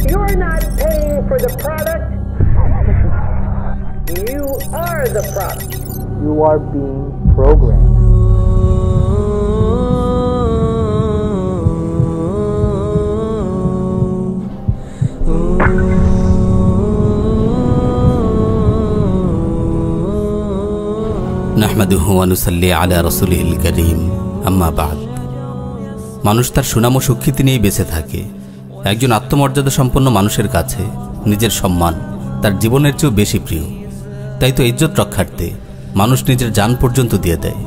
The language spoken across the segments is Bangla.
You're not paying for the product. You are the product. You are being programmed. নাহমাদুহু ওয়া নুসাল্লি আলা রাসূলিল কারীম, আম্মা বা'দ। মানুষ তার সুনাম ও সুখ্যাতি নিয়েই বেঁচে থাকে। একজন আত্মমর্যাদা সম্পন্ন মানুষের কাছে নিজের সম্মান তার জীবনের চেয়েও বেশি প্রিয়। তাই তো ইজ্জত রক্ষার্থে মানুষ নিজের জান পর্যন্ত দিয়ে দেয়।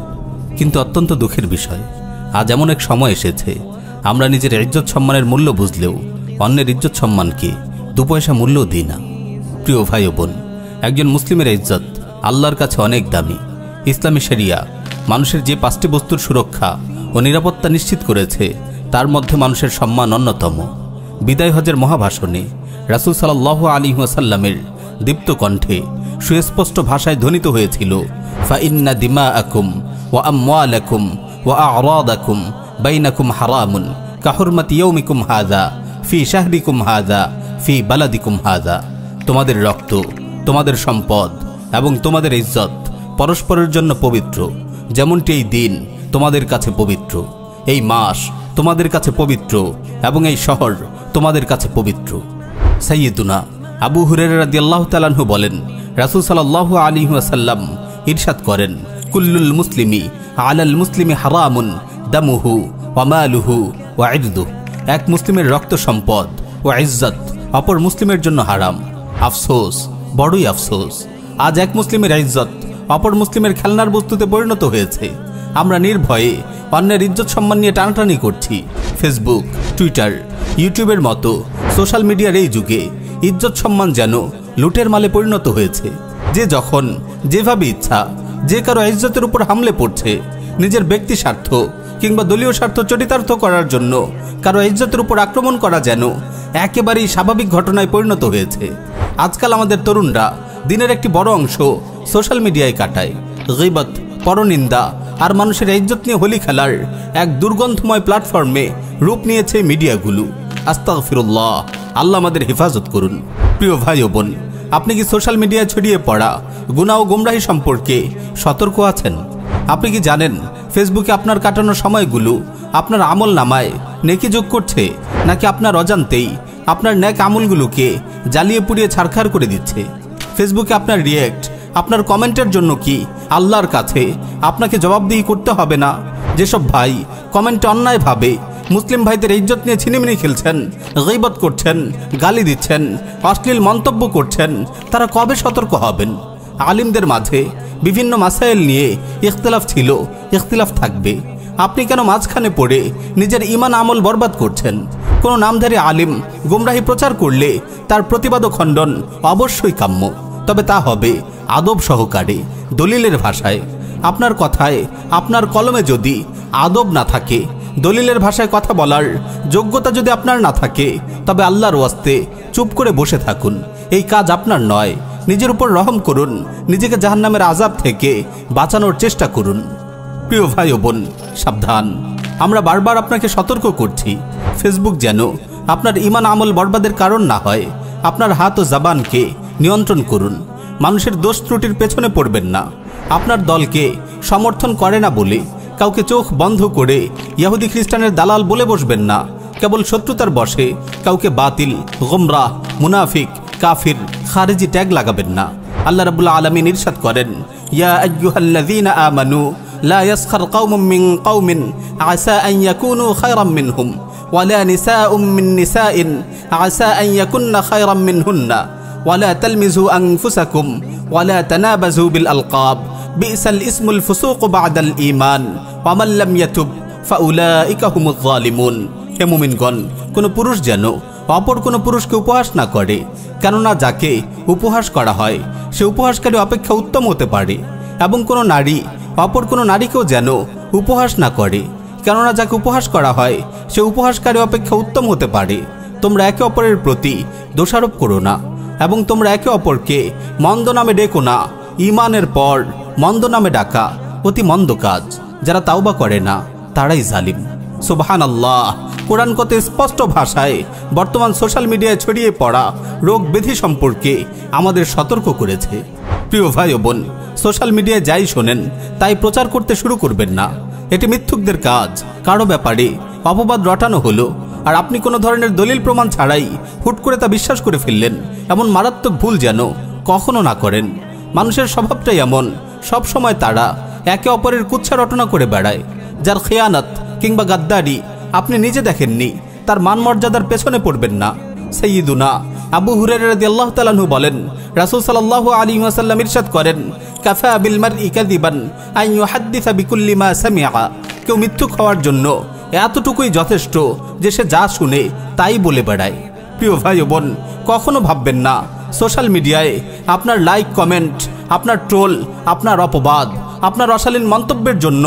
কিন্তু অত্যন্ত দুঃখের বিষয়, আজ এমন এক সময় এসেছে আমরা নিজের ইজ্জত সম্মানের মূল্য বুঝলেও অন্যের ইজ্জত সম্মানকে দু পয়সা মূল্যও দিই না। প্রিয় ভাই ও বোন, একজন মুসলিমের ইজ্জত আল্লাহর কাছে অনেক দামি। ইসলামী শরিয়া মানুষের যে 5টি বস্তুর সুরক্ষা ও নিরাপত্তা নিশ্চিত করেছে তার মধ্যে মানুষের সম্মান অন্যতম। বিদায় হজের মহাভাষণে রাসূল সাল্লাল্লাহু আলাইহি ওয়াসাল্লামের দীপ্ত কণ্ঠে সুস্পষ্ট ভাষায় ধ্বনিত হয়েছিল, ফাইন্না দিমাআকুম ওয়া আমওয়ালাকুম ওয়া আ'রাদাকুম বাইনাকুম হারামুন কাহুরমাতি ইয়াউমিকুম হাযা ফি শাহরিকুম হাযা ফি বালাদিকুম হাযা। তোমাদের রক্ত, তোমাদের সম্পদ এবং তোমাদের ইজ্জত পরস্পরের জন্য পবিত্র, যেমনটি এই দিন তোমাদের কাছে পবিত্র। এই মাস তোমাদের কাছে পবিত্র এবং এই শহর তোমাদের কাছে পবিত্র। সাইয়্যিদুনা আবু হুরায়রা রাদিয়াল্লাহু তাআলা আনহু বলেন, রাসূল সাল্লাল্লাহু আলাইহি ওয়াসাল্লাম ইরশাদ করেন, কুল্লুল মুসলিমি আলাল মুসলিমি হারামুন দামুহু ওয়া মালুহু ওয়া ইরদুহু। এক মুসলিমের রক্ত, সম্পদ ও ইজ্জত অপর মুসলিমের জন্য হারাম। আফসোস, বড়ই আফসোস, আজ এক মুসলিমের ইজ্জত অপর মুসলিমের খেলনার বস্তুতে পরিণত হয়েছে। আমরা নির্ভয়ে অন্যের ইজ্জত সম্মান নিয়ে টানাটানি করছি। ফেসবুক, টুইটার, ইউটিউবের মতো সোশ্যাল মিডিয়ার এই যুগে ইজ্জত সম্মান যেন লুটের মালে পরিণত হয়েছে। যে যখন যেভাবে ইচ্ছা যে কারো ইজ্জতের উপর হামলে পড়ছে। নিজের ব্যক্তি স্বার্থ কিংবা দলীয় স্বার্থ চরিতার্থ করার জন্য কারো ইজ্জতের উপর আক্রমণ করা যেন একেবারেই স্বাভাবিক ঘটনায় পরিণত হয়েছে। আজকাল আমাদের তরুণরা দিনের একটি বড় অংশ সোশ্যাল মিডিয়ায় কাটায়। গীবত, পরনিন্দা আর মানুষের ইজ্জত নিয়ে হোলি খেলার এক দুর্গন্ধময় প্ল্যাটফর্মে রূপ নিয়েছে মিডিয়াগুলো। আস্তাগফিরুল্লাহ, আল্লাহ আমাদের হেফাজত করুন। প্রিয় ভাই ও বোন, আপনি কি সোশ্যাল মিডিয়ায় ছড়িয়ে পড়া গুনাহ ও গোমরাহি সম্পর্কে সতর্ক আছেন? আপনি কি জানেন ফেসবুকে আপনার কাটানো সময়গুলো আপনার আমল নামায় নেকি যোগ করছে, নাকি আপনার অজান্তেই আপনার নেক আমলগুলোকে জ্বালিয়ে পুড়িয়ে ছারখার করে দিচ্ছে? ফেসবুকে আপনার রিয়েক্ট, আপনার কমেন্টের জন্য কি আল্লাহর কাছে আপনাকে জবাবদিহি করতে হবে না? যেসব ভাই কমেন্টে অন্যায়ভাবে মুসলিম ভাইদের ইজ্জত নিয়ে ছিনিমিনি খেলছেন, গীবত করছেন, গালি দিচ্ছেন, অশ্লীল মন্তব্য করছেন, তারা কবে সতর্ক হবেন? আলিমদের মাঝে বিভিন্ন মাসাইল নিয়ে ইখতিলাফ ছিল, ইখতিলাফ থাকবে। আপনি কেন মাঝখানে পড়ে নিজের ঈমান আমল বরবাদ করছেন? কোনো নামধারী আলিম গুমরাহি প্রচার করলে তার প্রতিবাদ ও খণ্ডন অবশ্যই কাম্য, তবে তা হবে আদব সহকারে, দলিলের ভাষায়। আপনার কথায়, আপনার কলমে যদি আদব না থাকে, দলিলের ভাষায় কথা বলার যোগ্যতা যদি আপনার না থাকে, তবে আল্লাহর ওয়াস্তে চুপ করে বসে থাকুন। এই কাজ আপনার নয়। নিজের উপর রহম করুন, নিজেকে জাহান্নামের আযাব থেকে বাঁচানোর চেষ্টা করুন। প্রিয় ভাই ও বোন, সাবধান, আমরা বারবার আপনাকে সতর্ক করছি। ফেসবুক যেন আপনার ঈমান আমল বরবাদের কারণ না হয়। আপনার হাত ও জবানকে নিয়ন্ত্রণ করুন। মানুষের দোষ ত্রুটির পেছনে পড়বেন না। আপনার দলকে সমর্থন করে না বলে কাউকে চোখ বন্ধ করে ইহুদি খ্রিস্টানের দালাল বলে বসবেন না। কেবল শত্রুতার বশে কাউকে বাতিল, গোমরাহ, মুনাফিক, কাফির, খারিজি ট্যাগ লাগাবেন না। আল্লাহ রাব্বুল আলামিন ইরশাদ করেন, ইয়া আইয়ুহাল্লাযীনা আমানু লা ইয়াসখার কওমুম মিন কওমিন আসা আন ইয়াকুনু খায়রাম মিনহুম ওয়া লা নিসাউম মিন নিসাইন আসা আন ইয়াকুননা খায়রাম মিনহুন্না ওয়া লা তালমিজু আনফুসাকুম ওয়া লা তানাবাজু বিল আলকাব বিসাল ইসমুল ফুসুক বা'দাল ঈমান ওয়া মান লাম ইয়াতুব ফাউলাইকা হুমুয যালিমুন। হে মুমিনগণ, কোনো পুরুষ যেন অপর কোনো পুরুষকে উপহাস না করে, কেননা যাকে উপহাস করা হয় সে উপহাসকারী অপেক্ষা উত্তম হতে পারে। এবং কোনো নারী অপর কোনো নারীকেও যেন উপহাস না করে, কেননা যাকে উপহাস করা হয় সে উপহাসকারী অপেক্ষা উত্তম হতে পারে। তোমরা একে অপরের প্রতি দোষারোপ করো না এবং তোমরা একে অপরকে মন্দ নামে ডেকো না। ঈমানের পর মন্দ নামে ডাকা অতি মন্দ কাজ। যারা তাওবা করে না তারাই জালিম। সুবহানাল্লাহ। কোরআন কত স্পষ্ট ভাষায় বর্তমান সোশ্যাল মিডিয়ায় ছড়িয়ে পড়া রোগ ব্যাধি সম্পর্কে আমাদের সতর্ক করেছে। প্রিয় ভাই ও বোন, সোশ্যাল মিডিয়ায় যাই শোনেন তাই প্রচার করতে শুরু করবেন না। এটি মিথ্যুকদের কাজ। কারো ব্যাপারে অপবাদ রটানো হলো আর আপনি কোনো ধরনের দলিল প্রমাণ ছাড়াই হুট করে তা বিশ্বাস করে ফেললেন, এমন মারাত্মক ভুল যেন কখনো না করেন। মানুষের স্বভাবটাই এমন, সব সময় তারা একে অপরের কুৎসা রটনা করে বেড়ায়। যার খেয়ানত কিংবা গাদ্দারি আপনি নিজে দেখেননি, তার মান মর্যাদার পেছনে পড়বেন না। সাইয়্যিদুনা আবু হুরায়রা রাদিয়াল্লাহু তাআলা আনহু বলেন, রাসূল সাল্লাল্লাহু আলাইহি ওয়াসাল্লাম ইরশাদ করেন, কাফা বিল মারই কাযিবান আন ইউহাদ্দিসা বিকুল্লি মা সামিআ। কেউ মিথ্যুক হওয়ার জন্য এতটুকুই যথেষ্ট যে সে যা শুনে তাই বলে বেড়ায়। প্রিয় ভাই ও বোন, কখনো ভাববেন না সোশ্যাল মিডিয়ায় আপনার লাইক, কমেন্ট, আপনার ট্রোল, আপনার অপবাদ, আপনার অশালীন মন্তব্যের জন্য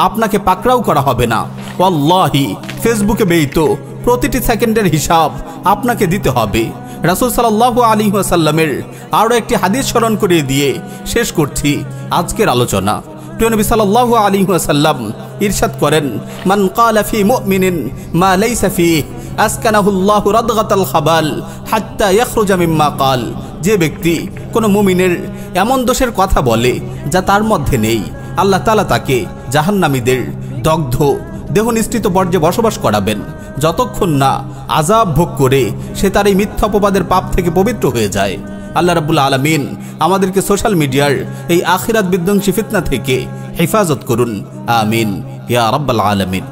আপনাকে পাকড়াও করা হবে না। ওয়াল্লাহি ফেসবুকে ব্যয়িত প্রতিটি সেকেন্ডের হিসাব আপনাকে দিতে হবে। রাসূল সাল্লাল্লাহু আলাইহি ওয়াসাল্লামের আরও একটি হাদিস স্মরণ করিয়ে দিয়ে শেষ করছি আজকের আলোচনা। প্রিয় নবী সাল্লাল্লাহু আলাইহি ওয়াসাল্লাম ইরশাদ করেন, মান ক্বালা ফি মুমিনিন মা লাইসা ফিহি আসকানাহুল্লাহু রাদগাতাল খাবাল হাত্তা ইয়াখরুজা মিম্মা ক্বাল। যে ব্যক্তি কোনো মুমিনের এমন দোষের কথা বলে যা তার মধ্যে নেই, আল্লাহ তাআলা তাকে জাহান্নামীদের দগ্ধ দেহ নিষ্ঠিত বর্জ্যে বসবাস করাবেন, যতক্ষণ না আযাব ভোগ করে সে তার এই মিথ্যা অপবাদের পাপ থেকে পবিত্র হয়ে যায়। আল্লাহ রাব্বুল আলামিন আমাদেরকে সোশ্যাল মিডিয়ার এই আখিরাত বিধ্বংসী ফিতনা থেকে হেফাজত করুন। আমিন ইয়া রাব্বাল আলামিন।